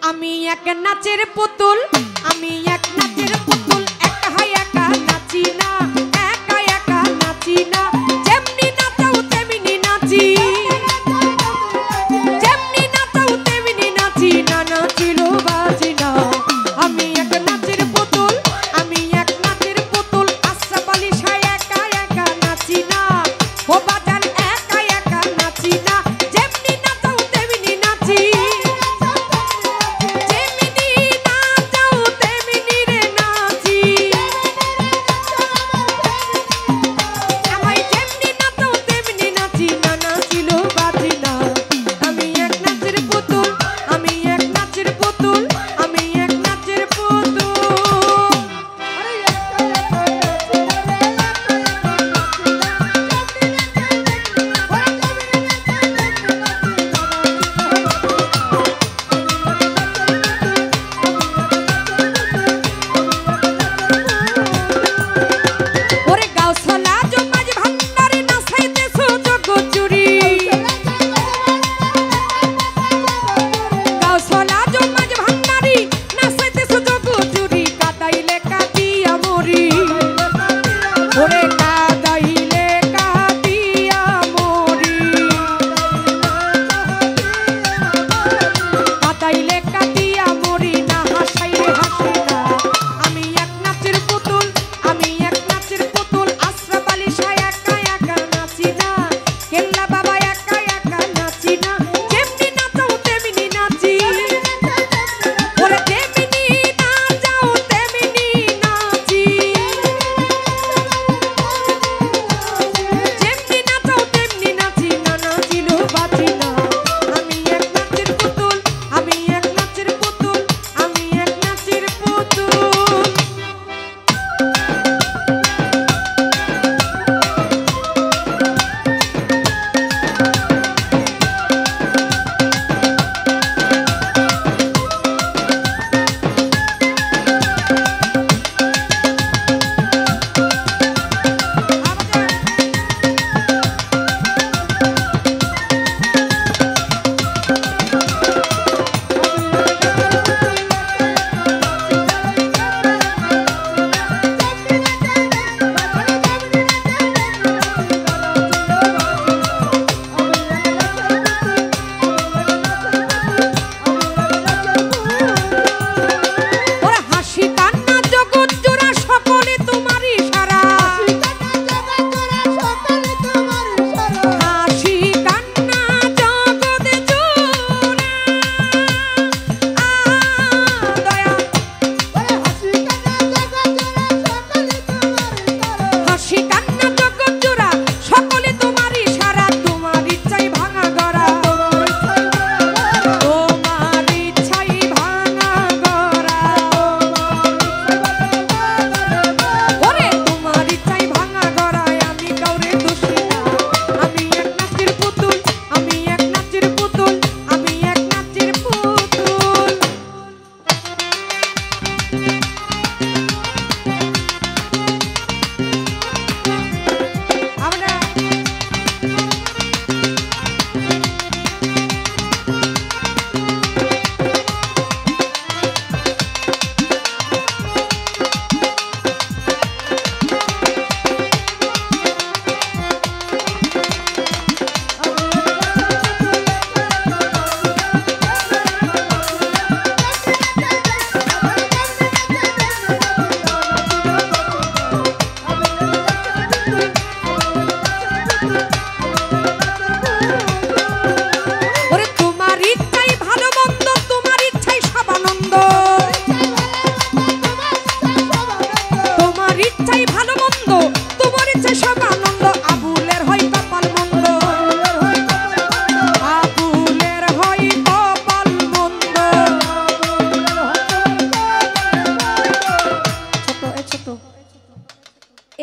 আমি এক নাচের পুতুল, আমি এক নাচের পুতুল, একা একা নাচি না, একা একা নাচি না, যেমনি নাচাও তেমনি নাচি, যেমনি নাচাও তেমনি নাচি, না নাচিলো বাজি না। আমি এক নাচের পুতুল, আমি এক নাচের পুতুল, আশরাফ আলী শাহ একা একা নাচি না, ও বাজান একা একা নাচি না, যেমনি নাচাও তেমনি নাচি।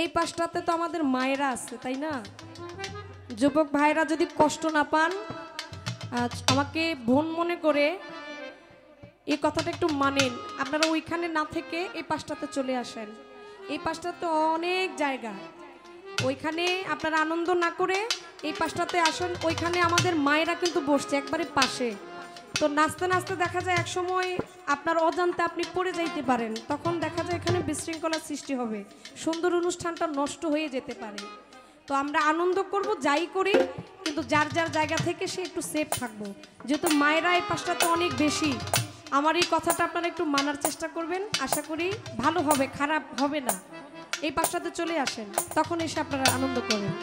এই পাশটাতে তো আমাদের মায়েরা আছে, তাই না? যুবক ভাইরা যদি কষ্ট না পান, আমাকে বোন মনে করে এই কথাটা একটু মানেন। আপনারা ওইখানে না থেকে এই পাশটাতে চলে আসেন। এই পাশটাতে অনেক জায়গা, ওইখানে আপনারা আনন্দ না করে এই পাশটাতে আসেন। ওইখানে আমাদের মায়েরা কিন্তু বসছে একবারে পাশে, তো নাচতে নাচতে দেখা যায় এক সময় আপনার অজান্তে আপনি পড়ে যাইতে পারেন, তখন দেখা যায় এখানে বিশৃঙ্খলার সৃষ্টি হবে, সুন্দর অনুষ্ঠানটা নষ্ট হয়ে যেতে পারে। তো আমরা আনন্দ করব যাই করি, কিন্তু যার যার জায়গা থেকে সে একটু সেফ থাকবো। যেহেতু মায়েরা এই পাশটাতে অনেক বেশি, আমার এই কথাটা আপনারা একটু মানার চেষ্টা করবেন, আশা করি ভালো হবে, খারাপ হবে না। এই পাশটাতে চলে আসেন, তখন এসে আপনারা আনন্দ করবেন।